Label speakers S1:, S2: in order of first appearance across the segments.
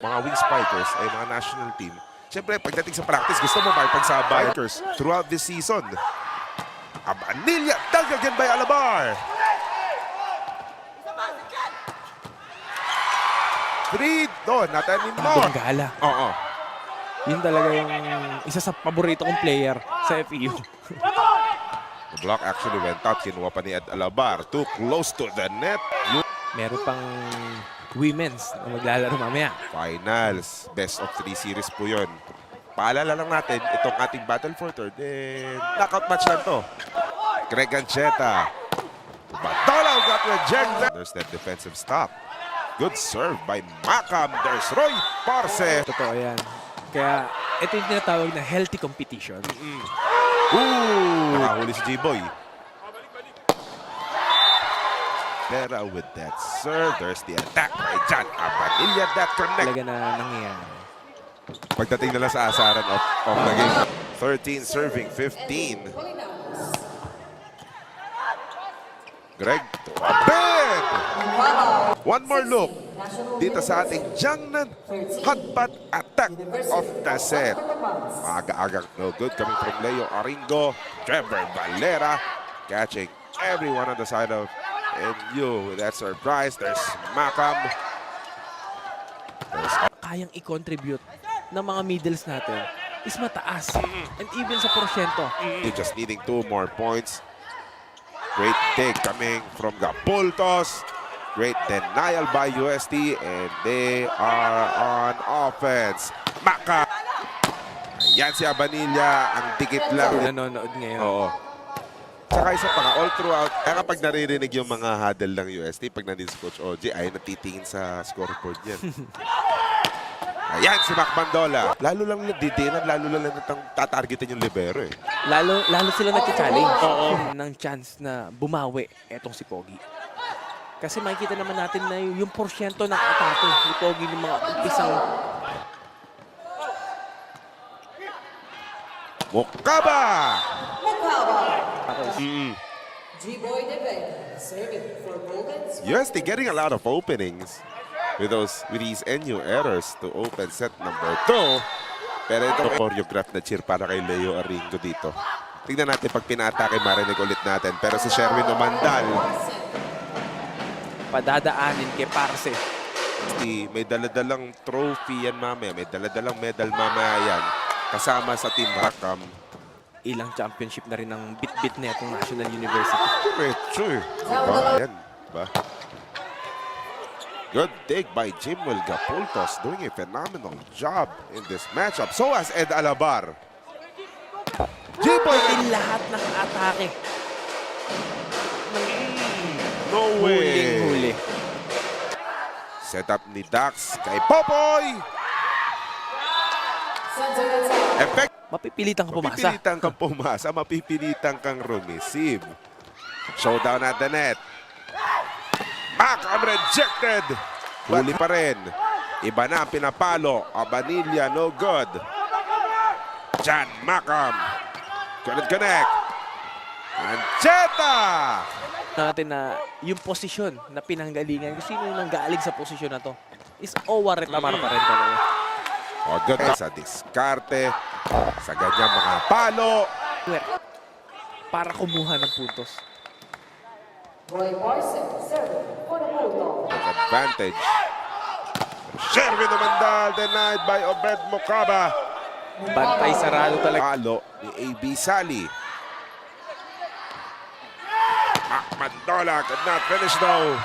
S1: mga wing spikers ay mga national team. Siyempre, pagdating sa practice, gusto mo makipagsabay throughout this season. Abanilla, dug again by Alabar. 3, natanin mo.
S2: Bengala.
S1: Oo.
S2: Yun talaga yung isa sa paborito kong player sa FEU.
S1: The block actually went out. Kinuha pa ni Ed Alabar. Too close to the net.
S2: Meron pang women's na maglalaro mamaya.
S1: Finals. Best of 3 series po yun. Paalala lang natin, itong ating battle for third, knockout match lang to. Greg Ancheta. Badolaw got rejected. There's that defensive stop. Good serve by Macam. There's Roy Parce.
S2: Totoo yan. Kaya ito yung tinatawag na healthy competition.
S1: Nakahuli si G-Boy. Pera with that serve. There's the attack by John Abanilla. That connect.
S2: Talaga na nangyayari.
S1: Pagdating nila sa asaran of the game. 13 serving, 15. Greg Ben! One more look dito sa ating Jiangnan hotpot attack of the set. Maaga-agang no good coming from Leo Aringo. Trevor Valera catching everyone on the side of MU with that surprise. There's Macam.
S2: Kayang i-contribute ng mga middles natin is mataas. And even sa porsyento.
S1: Just needing 2 more points. Great take coming from Gapultos. Great denial by UST, and they are on offense. Maka. Yan si Abanilla, ang dikit lang.
S2: Nanonood ngayon.
S1: Oo. Saka isa pa nga, all throughout, kaya kapag naririnig yung mga huddle ng UST, pag nandito si Coach OJ, ay natitingin sa scoreboard yan. Ayan si Mac Bandola. Lalo lang nadidinan, lalo lang tatargetin yung libero eh.
S2: Lalo sila nagka-challenge ng chance na bumawi etong si Pogi. Kasi makikita naman natin na yung porsyento ng atake ni Pogi ng mga umpisang
S1: Mukaba!
S3: G-Boy David serving for Golden
S1: UST getting a lot of openings with these NU errors to open set number 2. Pero ito choreograph na cheer para kay Leo Aringo dito. Tingnan natin pag pina-atake, marinig ulit natin. Pero si Sherwin Umandal,
S2: padadaanin kay Parce.
S1: may daladalang trophy yan mamaya. May daladalang medal mamaya yan. Kasama sa Team Macam.
S2: Ilang championship na rin ang bit-bit na itong National University.
S1: Sure. Diba? Yan. Diba? Good take by Jimwell Gapultos, doing a phenomenal job in this matchup. So as Ed Alabar. G-Boy
S2: Din lahat ng atake.
S1: No way.
S2: Huling-huli.
S1: Set up ni Dax kay Popoy. Effect.
S2: Mapipilitan ka pumasa.
S1: Mapipilitan kang pumasa, mapipilitan kang rumeceive. Showdown at the net. Macam rejected. Huli pa rin. Iba na ang pinapalo. Abanilla, no good. John Macam. Couldn't connect. Ancheta!
S2: Natin na yung posisyon na pinanggalingan, kung sino yung nanggaling sa posisyon na to, is Owaret Lamar pa rin talaga.
S1: O good sa diskarte. Sa ganyang mga palo.
S2: Para kumuha ng puntos.
S3: Roy Parson serving for the Bulldogs.
S1: Advantage. Sherwin Umandal denied by Obed Mukaba.
S2: Bantay sarado talaga.
S1: Palo ni AB Sali. Mandola could not finish though.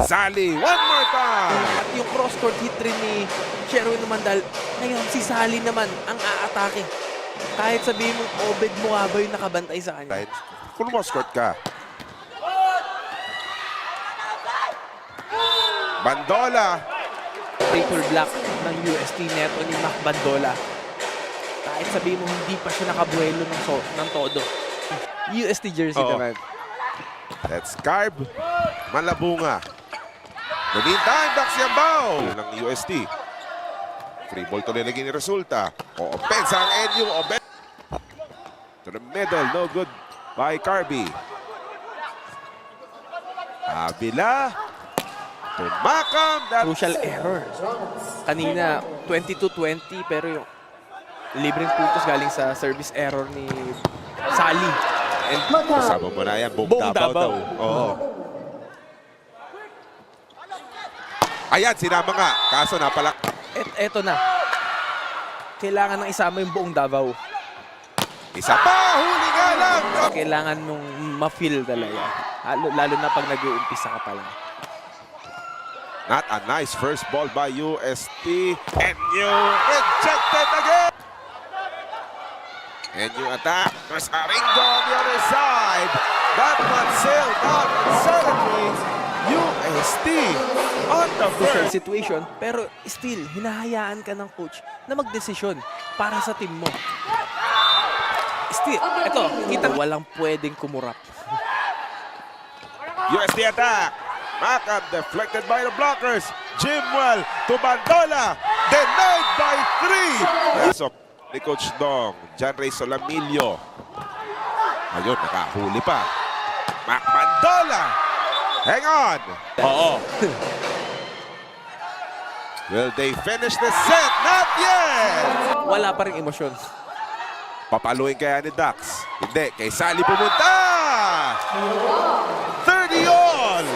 S1: Sali, one more time.
S2: At yung cross-court hit rin ni Sherwin Umandal, ngayon si Sali naman ang aatake. Kahit sabihin mong Obed Mukaba yung nakabantay sa kanya.
S1: Kung mo-scored ka. Bandola.
S2: Triple block ng UST neto ni Mac Bandola. Kahit sabihin mo hindi pa siya nakabuelo ng todo. UST jersey naman.
S1: That's Carb. Malabunga. The meantime, Dax Yambao ng UST. Free ball tuloy naging resulta. O opensa ang NU. To the middle, no good by Carby. Avila. to Macam. That
S2: Crucial error. Kanina, 22-20, pero yung libreng puntos galing sa service error ni Sally. And
S1: kasama mo na yan, buong
S2: Buong
S1: Davao
S2: Davao.
S1: daw. Oo. Ayan, sinama nga. Kaso napalak.
S2: eto na. Kailangan nang isama yung buong Davao.
S1: Isa pa, huli nga lang.
S2: Kailangan mong ma-feel talaga. Lalo na pag nag-uumpisa ka pa lang.
S1: Not a nice first ball by UST. And you rejected again. And you attack. There's Aringo on the other side. That one sailed out and suddenly UST on the
S2: Crucial
S1: first.
S2: situation, pero still, hinahayaan ka ng coach na magdesisyon para sa team mo. Still, eto, kita walang pwedeng kumurap.
S1: UST attack. Macam deflected by the blockers. Jimwell to Bandola. Denied by 3. Pasok ni Coach Dong. John Ray Solamillo. Ayun, nakahuli pa. Mac Bandola. Hang on.
S2: Oo.
S1: Will they finish the set? Not yet.
S2: Wala pa rin emosyon.
S1: Papaluin kaya ni Dax. Hindi, kay Sally pumunta. 30 all.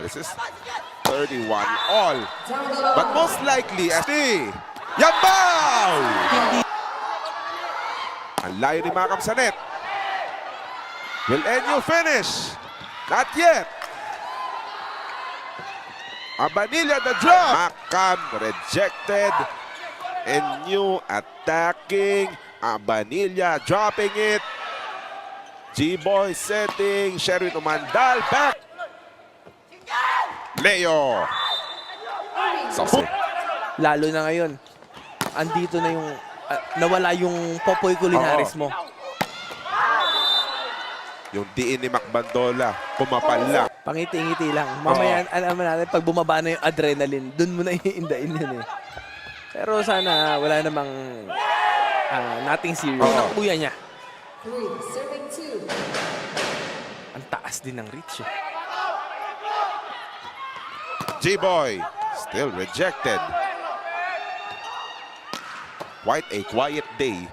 S1: This is 31 all. But most likely, Yambaw! Ang layo ni Macam sa net. Will NU finish? Not yet. Abanilla the drop. Macam rejected. NU attacking. Abanilla dropping it. G-Boy setting. Sherwin Umandal back. Leo. Sauce.
S2: Lalo na ngayon, andito na yung, nawala yung Popoy Culinaris mo.
S1: Yung diin ni Mac Bandola, pumapal lang.
S2: Pangiti-ngiti lang. Mamaya, alam natin, pag bumaba na yung adrenaline, dun mo na iindain yun eh. Pero sana wala namang nothing serious. Ang kuya niya,
S3: 3, serving 2.
S2: ang taas din ng reach eh.
S1: G-Boy, still rejected. Quite a quiet day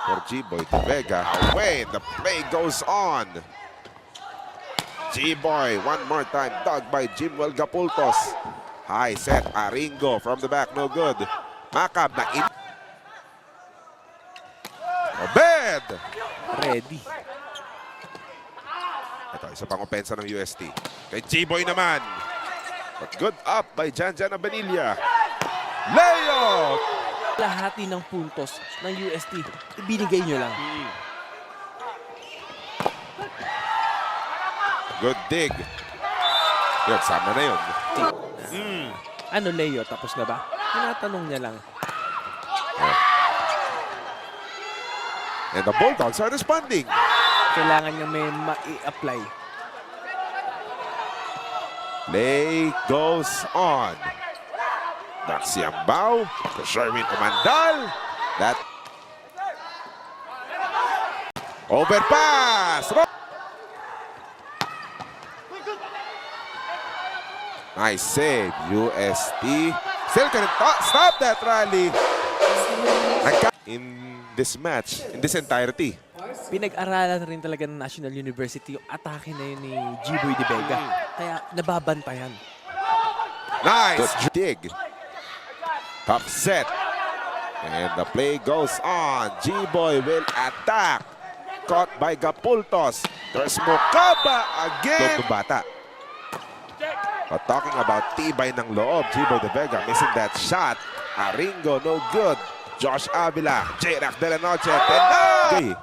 S1: for G-Boy de Vega. Away, the play goes on. G-Boy, one more time, dug by Jimwell Gapultos. High set, Aringo from the back, no good. Macam na in. Obed!
S2: Ready.
S1: Ito, isa pang opensa ng UST. Kay G-Boy naman. But good up by Janjan Abanilla. Leo!
S2: Lahati ng puntos ng UST, ibinigay nyo lang.
S1: Good dig. Yun, sama na yun.
S2: Ano, Leo, tapos na ba? Tinatanong niya lang.
S1: And the Bulldogs are responding.
S2: Kailangan niya may ma-i-apply.
S1: Play goes on. Dax Yambao to Sherwin Umandal. That overpass. Nice save, UST. Still can stop that rally. In this match, in this entirety.
S2: Pinag-aralan rin talaga ng National University yung atake na yun ni G-Boy de Vega. Kaya nababantayan.
S1: Nice dig. Tough set. And the play goes on. G-Boy will attack. Caught by Gapultos. There's Mokaba again. Loob ng bata. But talking about tibay ng loob, G-Boy de Vega missing that shot. Aringo, no good. Josh Avila, J-Rack de la Noche, denied!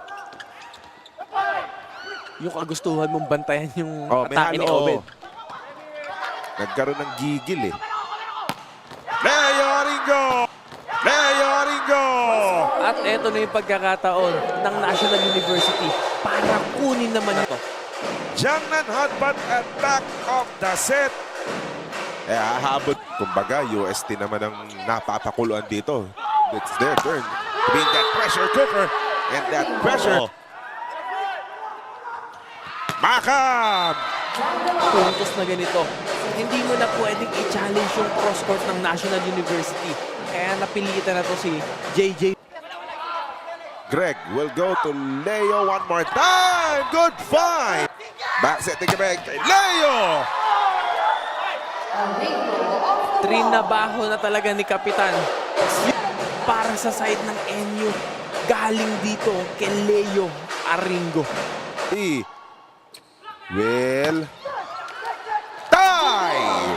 S2: Yung kagustuhan mong bantayan yung
S1: May
S2: atake ni
S1: halo.
S2: Obed.
S1: Nagkaroon ng gigil eh. Leo Aringo! Leo Aringo!
S2: At eto na yung pagkakataon ng National University para kunin naman ito.
S1: Jiangnan Hotbat attack of the set. Hahabot. Kumbaga, UST naman ang napapakuluan dito. It's their turn to be in that pressure cooker. And that pressure. Macam!
S2: puntos na ganito, hindi mo na pwedeng i-challenge yung cross-court ng National University. Kaya napilitan na to si JJ.
S1: Greg will go to Leo one more time. Good find. Back set ni Greg kay Leo.
S2: Trinabaho na talaga ni Kapitan para sa side ng NU. Galing dito kay Leo Aringo.
S1: He will tie.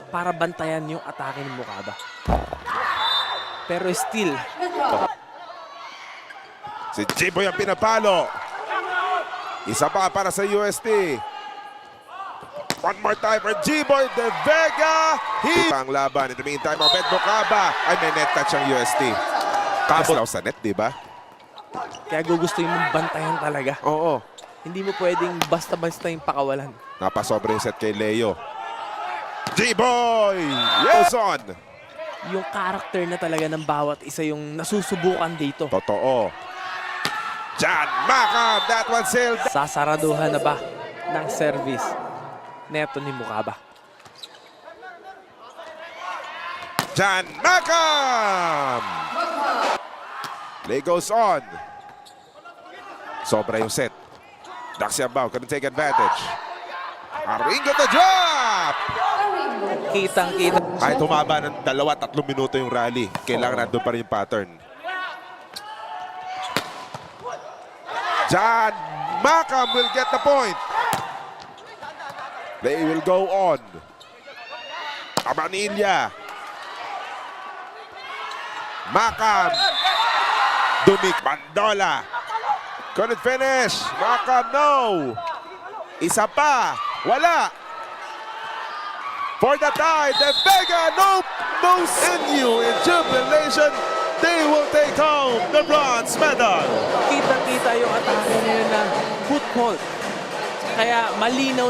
S2: Para bantayan yung atake ng Mukaba. Pero still,
S1: Si Jiboy ang pinapalo. Isa pa para sa UST. One more time for Jiboy De Vega. He ang laban. In the meantime, Obed Mukaba. Ay, may net touch ang UST. Kabot sa net, di ba?
S2: kaya gugustuhin mong bantayan talaga.
S1: Oo.
S2: Hindi mo pwedeng basta-basta yung pakawalan.
S1: Napasobre yung set kay Leo. Jiboy! Yes on!
S2: Yung character na talaga ng bawat isa yung nasusubukan dito.
S1: Totoo. John Maka, that one sailed.
S2: Sasaraduhan na ba ng service neto ni Mukaba?
S1: John Macam! Play goes on. Sobra yung set. Daxiambao couldn't take advantage. Aringo the drop!
S2: Kitang-kita.
S1: Kahit humaba ng 2-3 minuto yung rally, kailangan nandun pa rin yung pattern. John Macam will get the point. Play will go on. Abanilla. Macam. Dumik. Bandola. Couldn't finish. Macam, no. Isa pa. Wala. For the tie, De Vega, nope. No NU in jubilation. They will take home the bronze medal.
S2: Kitang-kita yung atake ngayon na football. Kaya malinaw